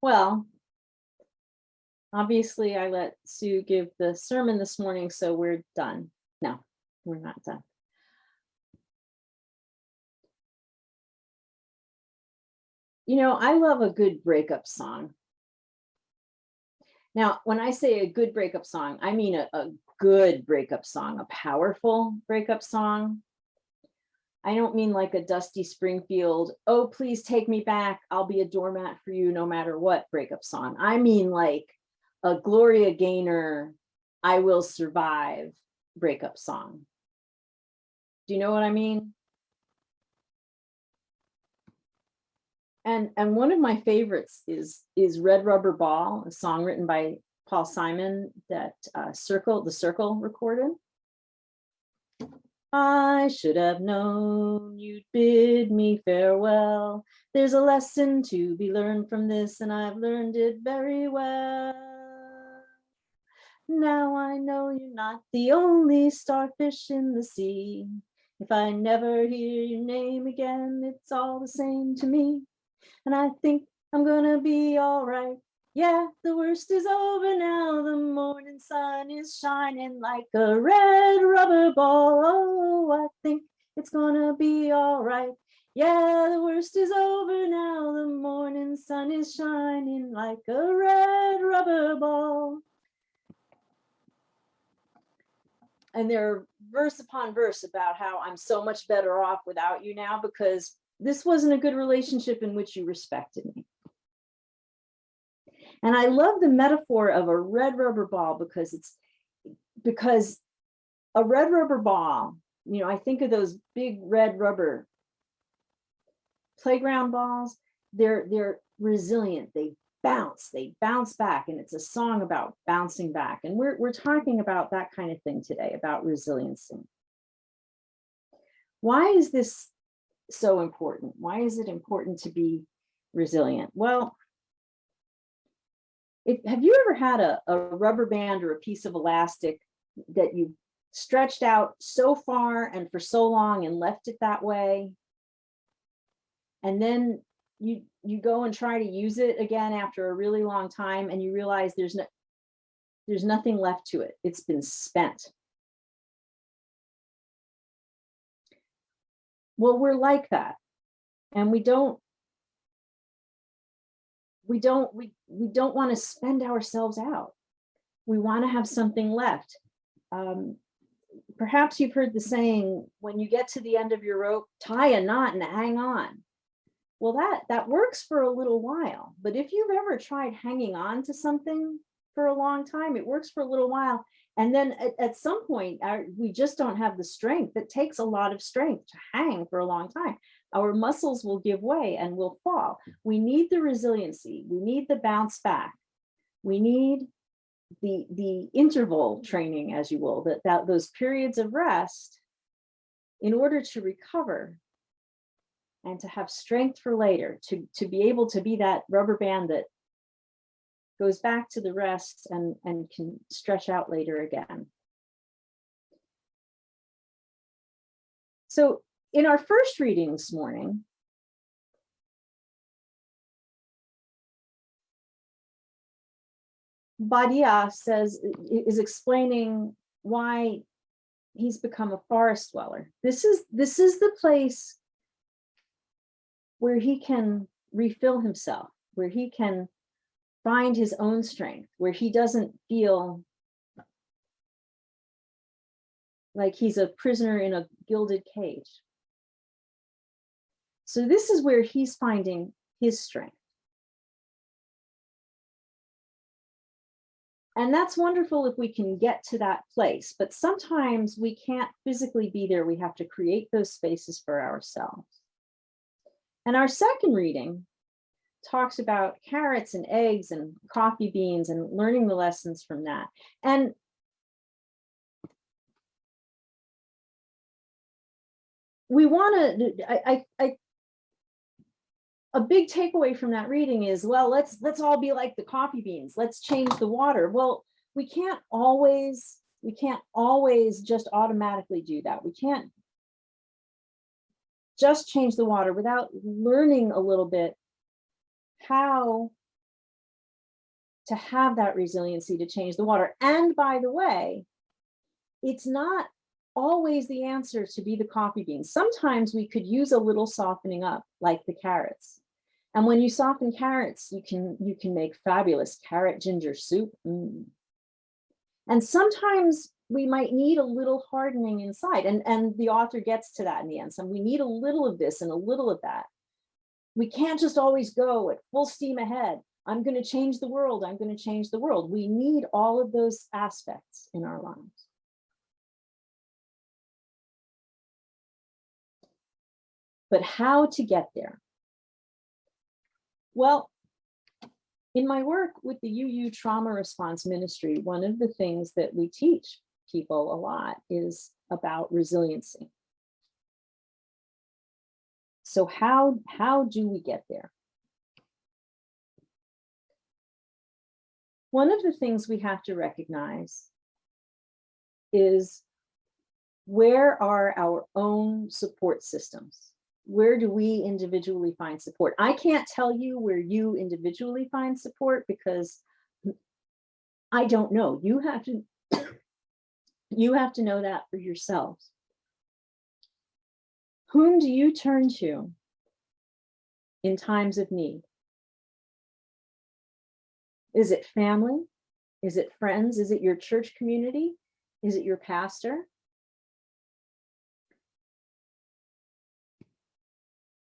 Well, obviously I let Sue give the sermon this morning, so we're done. No, we're not done. You know, I love a good breakup song. Now, when I say a good breakup song, I mean a good breakup song, a powerful breakup song. I don't mean like a Dusty Springfield, oh, please take me back, I'll be a doormat for you no matter what breakup song. I mean like a Gloria Gaynor, I Will Survive breakup song. Do you know what I mean? And one of my favorites is Red Rubber Ball, a song written by Paul Simon that the Circle recorded. I should have known you'd bid me farewell. There's a lesson to be learned from this, and I've learned it very well. Now I know you're not the only starfish in the sea. If I never hear your name again, it's all the same to me. And I think I'm gonna be all right. Yeah, the worst is over now. The morning sun is shining like a red rubber ball. Oh, I think it's gonna be all right. Yeah, the worst is over now. The morning sun is shining like a red rubber ball. And they're verse upon verse about how I'm so much better off without you now because this wasn't a good relationship in which you respected me. And I love the metaphor of a red rubber ball because a red rubber ball, you know, I think of those big red rubber playground balls, they're resilient, they bounce back, and it's a song about bouncing back. And we're talking about that kind of thing today, about resiliency. Why is this so important? Why is it important to be resilient? Well, have you ever had a rubber band or a piece of elastic that you stretched out so far and for so long and left it that way? And then you go and try to use it again after a really long time and you realize there's nothing left to it. It's been spent. Well, we're like that. And we don't want to spend ourselves out. We want to have something left. Perhaps you've heard the saying, when you get to the end of your rope, tie a knot and hang on. Well, that works for a little while. But if you've ever tried hanging on to something for a long time, it works for a little while. And then at some point, we just don't have the strength. It takes a lot of strength to hang for a long time. Our muscles will give way and will fall. We need the resiliency. We need the bounce back. We need the interval training, as you will, those periods of rest in order to recover and to have strength for later, to be able to be that rubber band that goes back to the rest and can stretch out later again. So in our first reading this morning, Badia is explaining why he's become a forest dweller. This is the place where he can refill himself, where he can find his own strength, where he doesn't feel like he's a prisoner in a gilded cage. So this is where he's finding his strength. And that's wonderful if we can get to that place, but sometimes we can't physically be there. We have to create those spaces for ourselves. And our second reading talks about carrots and eggs and coffee beans and learning the lessons from that. And we want to, a big takeaway from that reading is, well, let's all be like the coffee beans. Let's change the water. Well, we can't always just automatically do that. We can't just change the water without learning a little bit how to have that resiliency to change the water. And by the way, it's not always the answer to be the coffee beans. Sometimes we could use a little softening up, like the carrots. And when you soften carrots, you can make fabulous carrot ginger soup. And sometimes we might need a little hardening inside. And the author gets to that in the end. So we need a little of this and a little of that. We can't just always go at full steam ahead. I'm going to change the world. I'm going to change the world. We need all of those aspects in our lives. But how to get there? Well, in my work with the UU Trauma Response Ministry, one of the things that we teach people a lot is about resiliency. So how do we get there? One of the things we have to recognize is, where are our own support systems? Where do we individually find support? I can't tell you where you individually find support because I don't know. You have to know that for yourselves. Whom do you turn to in times of need? Is it family? Is it friends? Is it your church community? Is it your pastor?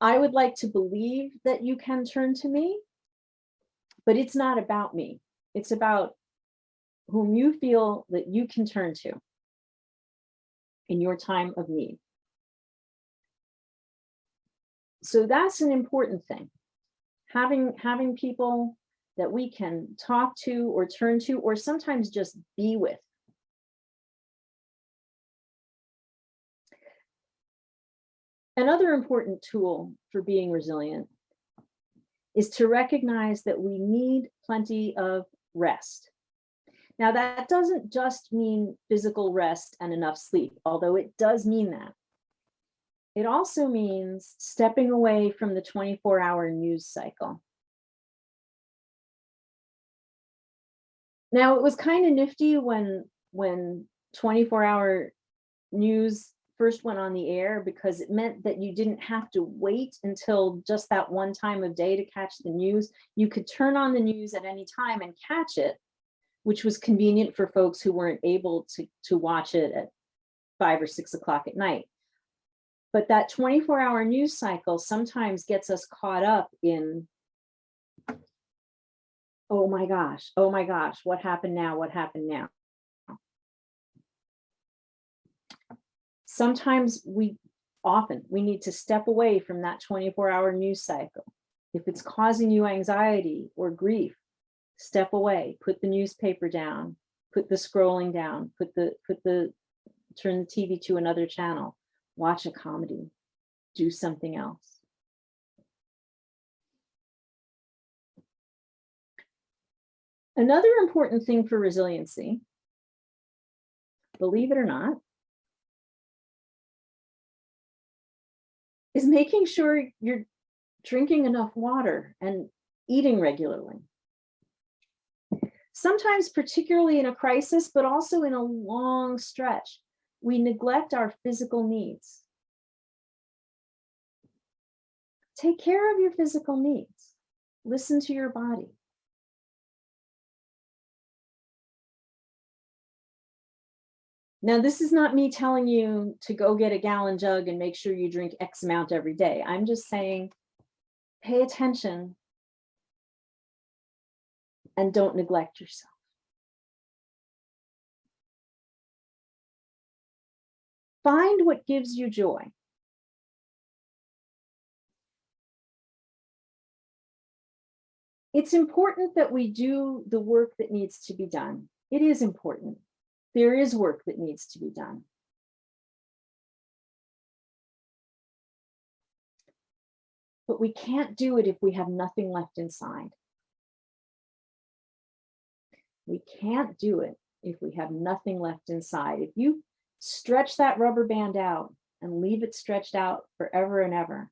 I would like to believe that you can turn to me, but it's not about me. It's about whom you feel that you can turn to in your time of need. So that's an important thing. Having people that we can talk to or turn to, or sometimes just be with. Another important tool for being resilient is to recognize that we need plenty of rest. Now, that doesn't just mean physical rest and enough sleep, although it does mean that. It also means stepping away from the 24-hour news cycle. Now, it was kind of nifty when 24-hour news first went on the air, because it meant that you didn't have to wait until just that one time of day to catch the news. You could turn on the news at any time and catch it, which was convenient for folks who weren't able to watch it at 5 or 6 o'clock at night. But that 24-hour news cycle sometimes gets us caught up in, oh my gosh, what happened now? What happened now? Sometimes we need to step away from that 24-hour news cycle. If it's causing you anxiety or grief, step away, put the newspaper down, put the scrolling down, turn the TV to another channel, watch a comedy, do something else. Another important thing for resiliency, believe it or not, is making sure you're drinking enough water and eating regularly. Sometimes, particularly in a crisis, but also in a long stretch, we neglect our physical needs. Take care of your physical needs. Listen to your body. Now, this is not me telling you to go get a gallon jug and make sure you drink X amount every day. I'm just saying, pay attention and don't neglect yourself. Find what gives you joy. It's important that we do the work that needs to be done. It is important. There is work that needs to be done. But we can't do it if we have nothing left inside. We can't do it if we have nothing left inside. If you stretch that rubber band out and leave it stretched out forever and ever,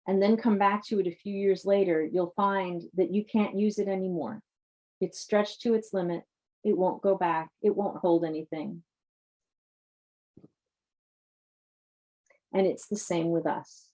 and then come back to it a few years later, you'll find that you can't use it anymore. It's stretched to its limit. It won't go back. It won't hold anything. And it's the same with us.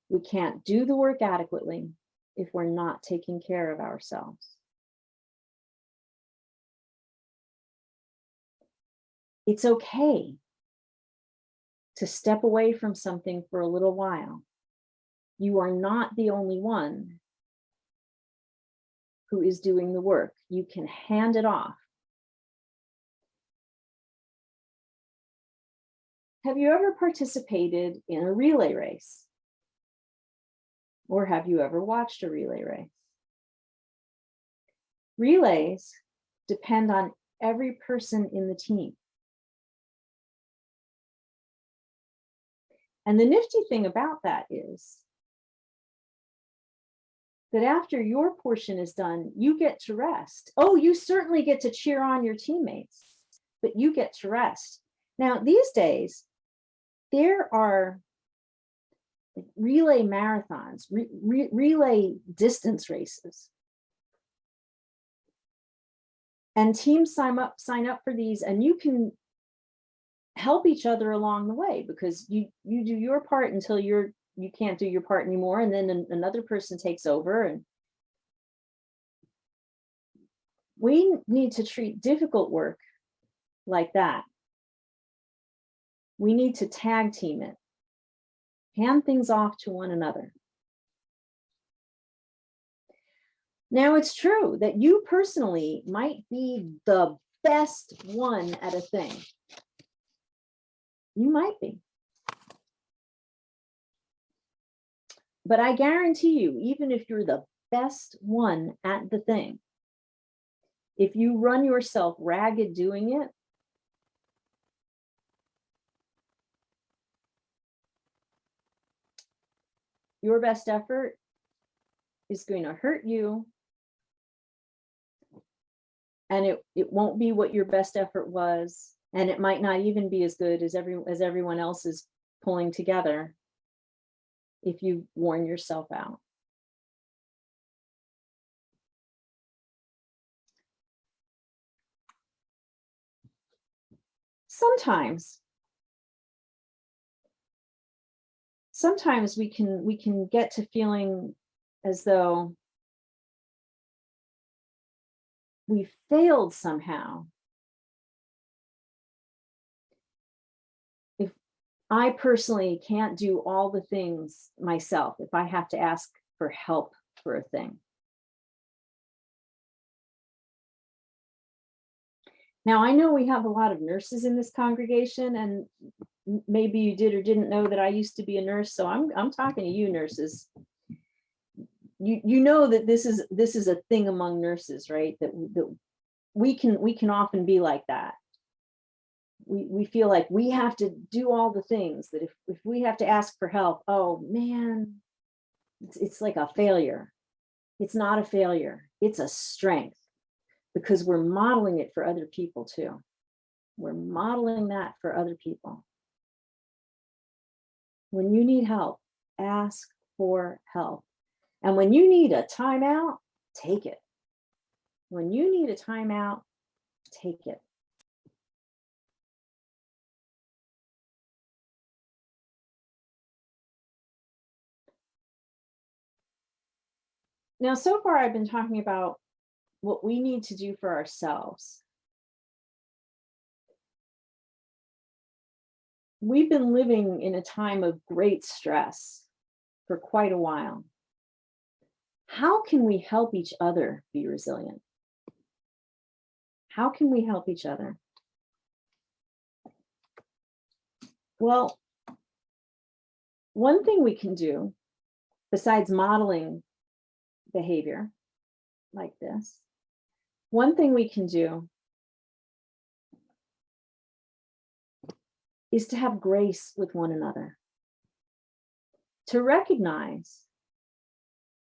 We can't do the work adequately if we're not taking care of ourselves. It's okay to step away from something for a little while. You are not the only one who is doing the work. You can hand it off. Have you ever participated in a relay race? Or have you ever watched a relay race? Relays depend on every person in the team. And the nifty thing about that is that after your portion is done, you get to rest. Oh, you certainly get to cheer on your teammates, but you get to rest. Now, these days, there are relay marathons, relay distance races. And teams sign up for these, and you can help each other along the way, because you do your part until you can't do your part anymore, and then another person takes over. And we need to treat difficult work like that. We need to tag team it, hand things off to one another. Now, it's true that you personally might be the best one at a thing. You might be. But I guarantee you, even if you're the best one at the thing, if you run yourself ragged doing it, your best effort is going to hurt you, and it won't be what your best effort was, and it might not even be as good as everyone else is pulling together if you worn yourself out. Sometimes we can get to feeling as though we failed somehow. If I personally can't do all the things myself, if I have to ask for help for a thing. Now, I know we have a lot of nurses in this congregation, and maybe you did or didn't know that I used to be a nurse, so I'm talking to you nurses. You know that this is a thing among nurses, right? That we can often be like that. We feel like we have to do all the things, that if we have to ask for help, oh man, it's like a failure. It's not a failure, it's a strength, because we're modeling it for other people too. We're modeling that for other people. When you need help, ask for help. And when you need a timeout, take it. When you need a timeout, take it. Now, so far I've been talking about what we need to do for ourselves. We've been living in a time of great stress for quite a while. How can we help each other be resilient? How can we help each other? Well, one thing we can do, besides modeling behavior like this, one thing we can do is to have grace with one another, to recognize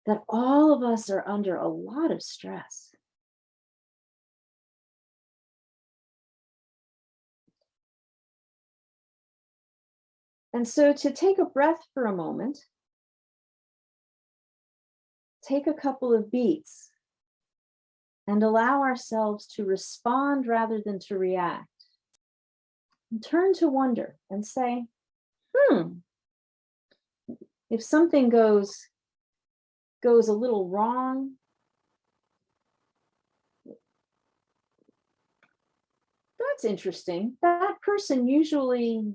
that all of us are under a lot of stress. And so to take a breath for a moment take a couple of beats and allow ourselves to respond rather than to react. And turn to wonder and say, if something goes a little wrong, that's interesting. That person usually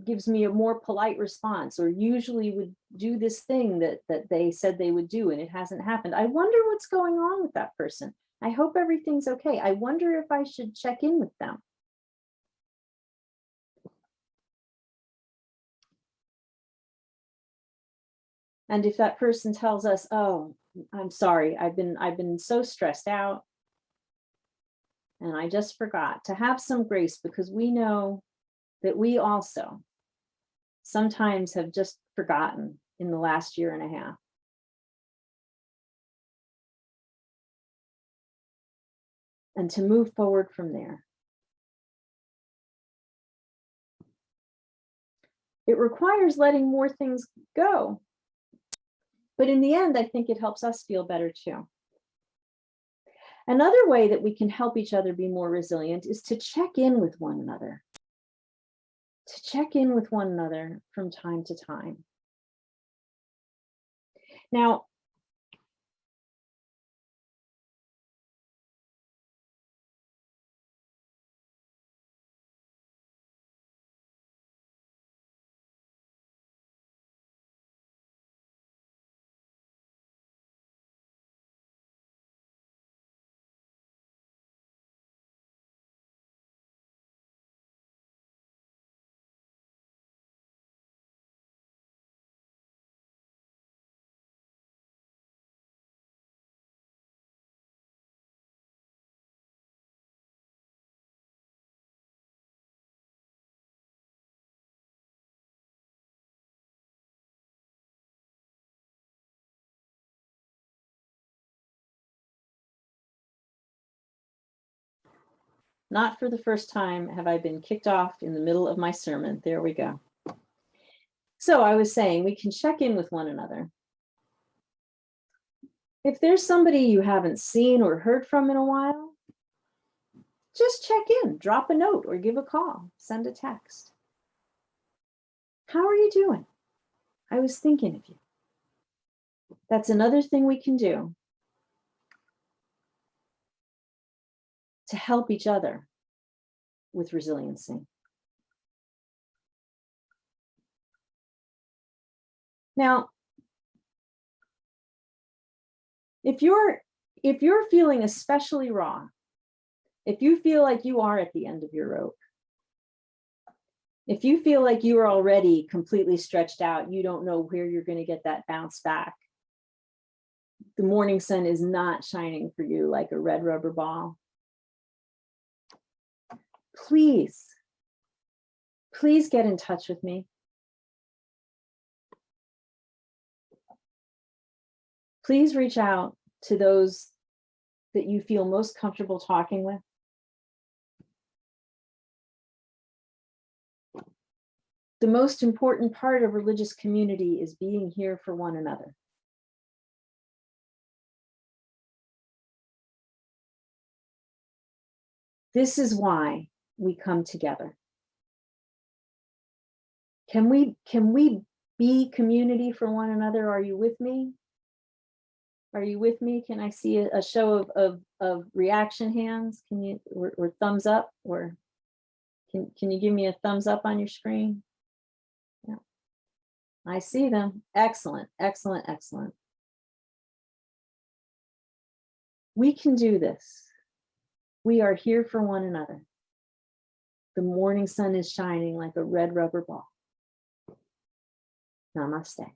gives me a more polite response, or usually would do this thing that they said they would do and it hasn't happened. I wonder what's going on with that person. I hope everything's okay. I wonder if I should check in with them. And if that person tells us, oh, I'm sorry, I've been so stressed out and I just forgot, to have some grace, because we know that we also sometimes have just forgotten in the last year and a half. And to move forward from there. It requires letting more things go. But in the end, I think it helps us feel better too. Another way that we can help each other be more resilient is to check in with one another. To check in with one another from time to time. Now, not for the first time have I been kicked off in the middle of my sermon. There we go. So I was saying we can check in with one another. If there's somebody you haven't seen or heard from in a while, just check in, drop a note or give a call, send a text. How are you doing? I was thinking of you. That's another thing we can do to help each other with resiliency. Now, if you're feeling especially raw, if you feel like you are at the end of your rope, if you feel like you are already completely stretched out, you don't know where you're going to get that bounce back, the morning sun is not shining for you like a red rubber ball, please get in touch with me. Please reach out to those that you feel most comfortable talking with. The most important part of religious community is being here for one another. This is why we come together. Can we be community for one another? Are you with me? Are you with me? Can I see a show of reaction hands? Can you, or thumbs up, or can you give me a thumbs up on your screen? Yeah, I see them. Excellent, excellent, excellent. We can do this. We are here for one another. The morning sun is shining like a red rubber ball. Namaste.